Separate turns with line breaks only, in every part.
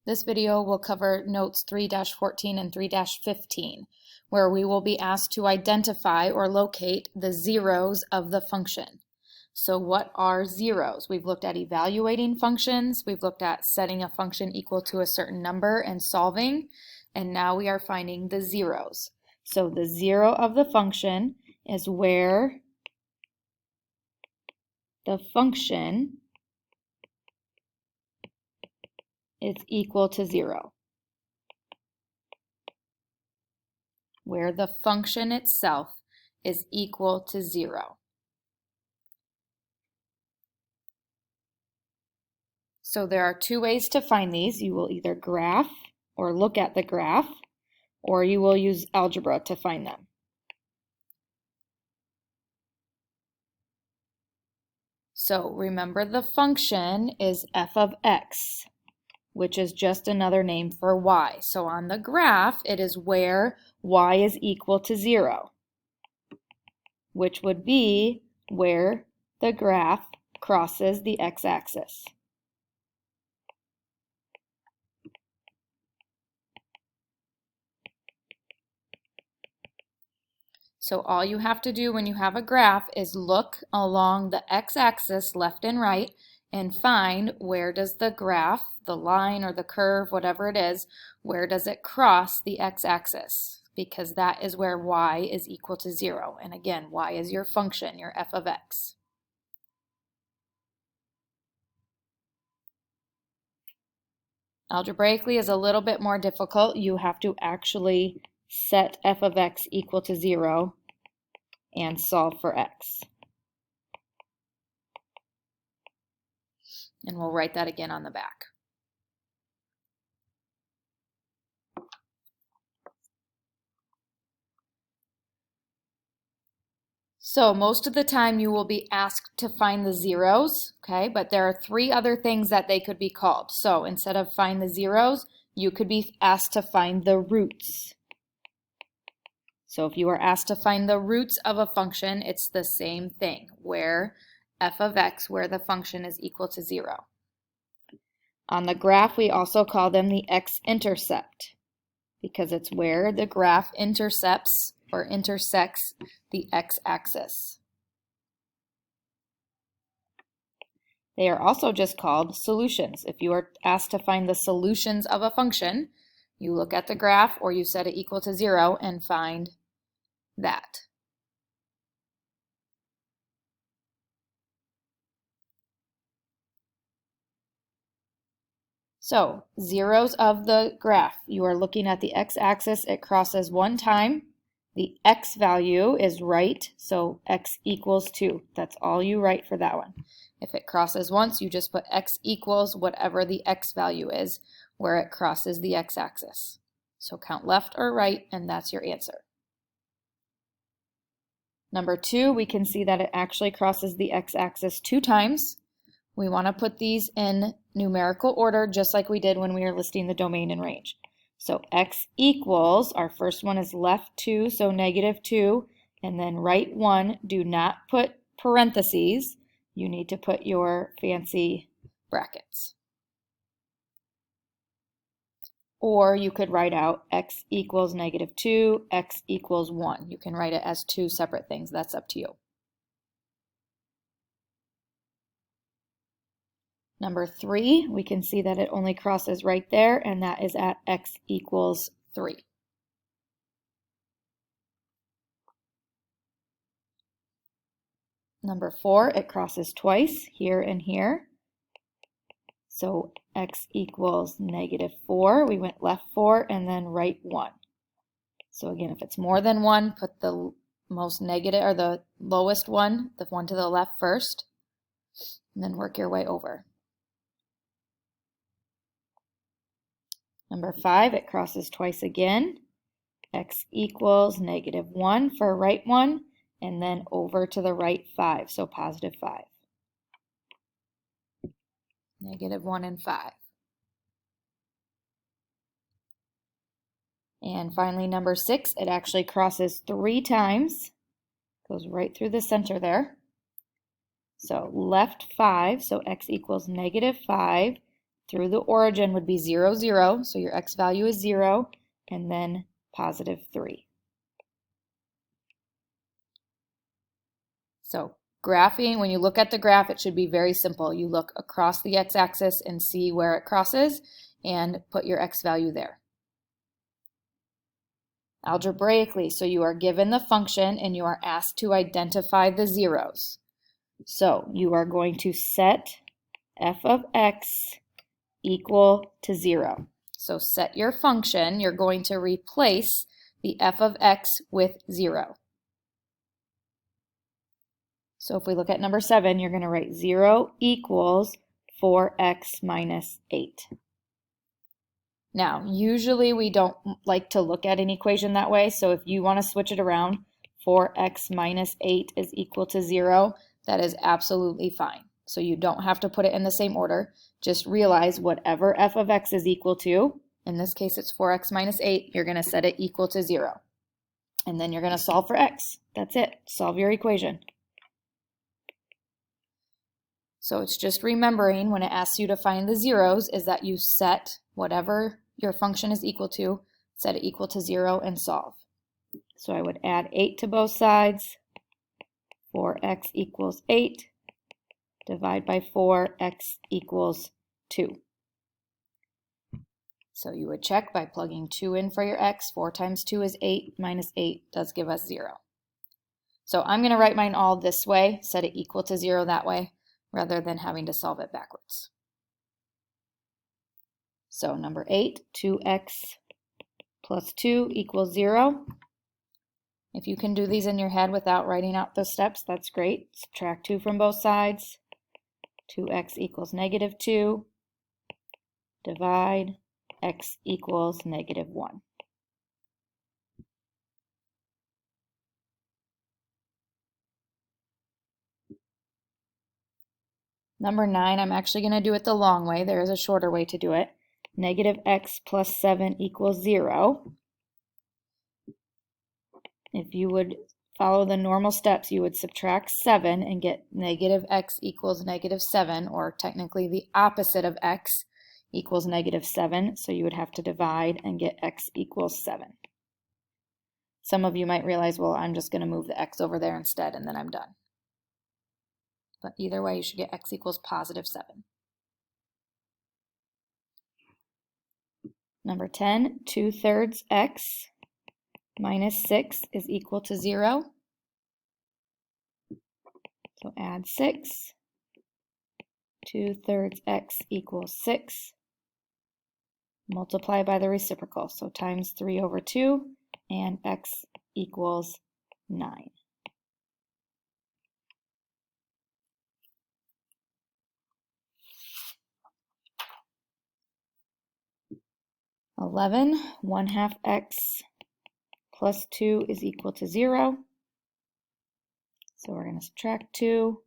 This video will cover notes 3-14 and 3-15, where we will be asked to identify or locate the zeros of the function. So what are zeros? We've looked at evaluating functions, we've looked at setting a function equal to a certain number and solving, and now we are finding the zeros. So the zero of the function is where the function is equal to 0. Where the function itself is equal to 0. So there are two ways to find these. You will either graph or look at the graph, or you will use algebra to find them. So remember, the function is f of x, which is just another name for y. So on the graph, it is where y is equal to 0, which would be where the graph crosses the x-axis. So all you have to do when you have a graph is look along the x-axis left and right and find where does the graph, the line or the curve, whatever it is, where does it cross the x-axis? Because that is where y is equal to 0. And again, y is your function, your f of x. Algebraically is a little bit more difficult. You have to actually set f of x equal to 0 and solve for x. And we'll write that again on the back. So most of the time you will be asked to find the zeros, okay? But there are three other things that they could be called. So instead of find the zeros, you could be asked to find the roots. So if you are asked to find the roots of a function, it's the same thing, where f of x, where the function is equal to 0. On the graph, we also call them the x-intercept, because it's where the graph intercepts or intersects the x-axis. They are also just called solutions. If you are asked to find the solutions of a function, you look at the graph or you set it equal to 0 and find that. So, zeros of the graph. You are looking at the x-axis. It crosses one time. The x value is right, so x equals 2. That's all you write for that one. If it crosses once, you just put x equals whatever the x value is where it crosses the x-axis. So count left or right, and that's your answer. Number 2, we can see that it actually crosses the x-axis 2 times. We want to put these in numerical order, just like we did when we were listing the domain and range. So x equals, our first one is left 2, so -2, and then right 1. Do not put parentheses. You need to put your fancy brackets. Or you could write out x equals -2, x equals 1. You can write it as 2 separate things. That's up to you. Number 3, we can see that it only crosses right there, and that is at x equals 3. Number 4, it crosses twice, here and here. So x equals -4. We went left 4 and then right 1. So again, if it's more than 1, put the most negative or the lowest one, the one to the left first, and then work your way over. Number 5, it crosses twice again. X equals -1 for right 1, and then over to the right 5, so +5. -1 and 5. And finally, number 6, it actually crosses 3 times. Goes right through the center there. So left 5, so x equals -5. through the origin would be 0, 0, so your x value is 0, and then positive 3. So graphing, when you look at the graph, it should be very simple. You look across the x-axis and see where it crosses and put your x value there. Algebraically, so you are given the function and you are asked to identify the zeros. So you are going to set f of x equal to 0. So set your function, you're going to replace the f of x with 0. So if we look at number 7, you're going to write 0 equals 4x minus 8. Now, usually we don't like to look at an equation that way, so if you want to switch it around, 4x minus 8 is equal to 0, that is absolutely fine. So you don't have to put it in the same order. Just realize whatever f of x is equal to, in this case it's 4x minus 8, you're going to set it equal to 0. And then you're going to solve for x. That's it. Solve your equation. So it's just remembering when it asks you to find the zeros is that you set whatever your function is equal to, set it equal to 0 and solve. So I would add 8 to both sides. 4x equals 8. Divide by 4, x equals 2. So you would check by plugging 2 in for your x. 4 times 2 is 8, minus 8 does give us 0. So I'm going to write mine all this way, set it equal to 0 that way, rather than having to solve it backwards. So number 8, 2x plus 2 equals 0. If you can do these in your head without writing out the steps, that's great. Subtract 2 from both sides. 2x equals negative 2. Divide, x equals negative 1. Number 9, I'm actually going to do it the long way. There is a shorter way to do it. Negative x plus 7 equals 0. If you would follow the normal steps, you would subtract 7 and get negative x equals negative 7, or technically the opposite of x equals negative 7. So you would have to divide and get x equals 7. Some of you might realize, well, I'm just going to move the x over there instead and then I'm done. But either way, you should get x equals positive 7. Number 10, 2/3 x minus 6 is equal to 0. So add 6. 2/3 x equals 6. Multiply by the reciprocal. So times 3 over 2, and x equals 9. (11) 1/2 x plus 2 is equal to 0. So we're going to subtract 2.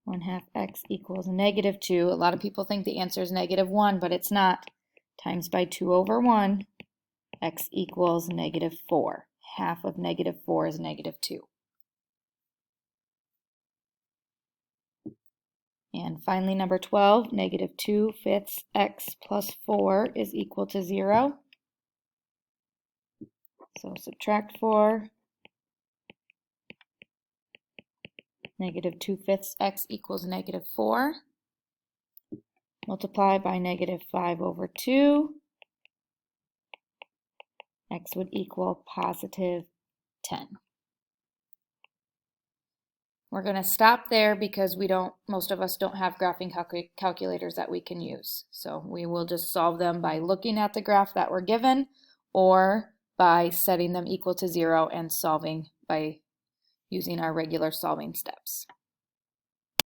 1/2 x equals negative 2. A lot of people think the answer is negative 1, but it's not. Times by 2 over 1, x equals negative 4. Half of negative 4 is negative 2. And finally, number 12, negative 2/5 x plus 4 is equal to 0. So subtract 4. Negative 2/5 x equals negative 4. Multiply by negative 5 over 2. X would equal positive 10. We're going to stop there because most of us don't have graphing calculators that we can use. So we will just solve them by looking at the graph that we're given or by setting them equal to 0 and solving by using our regular solving steps.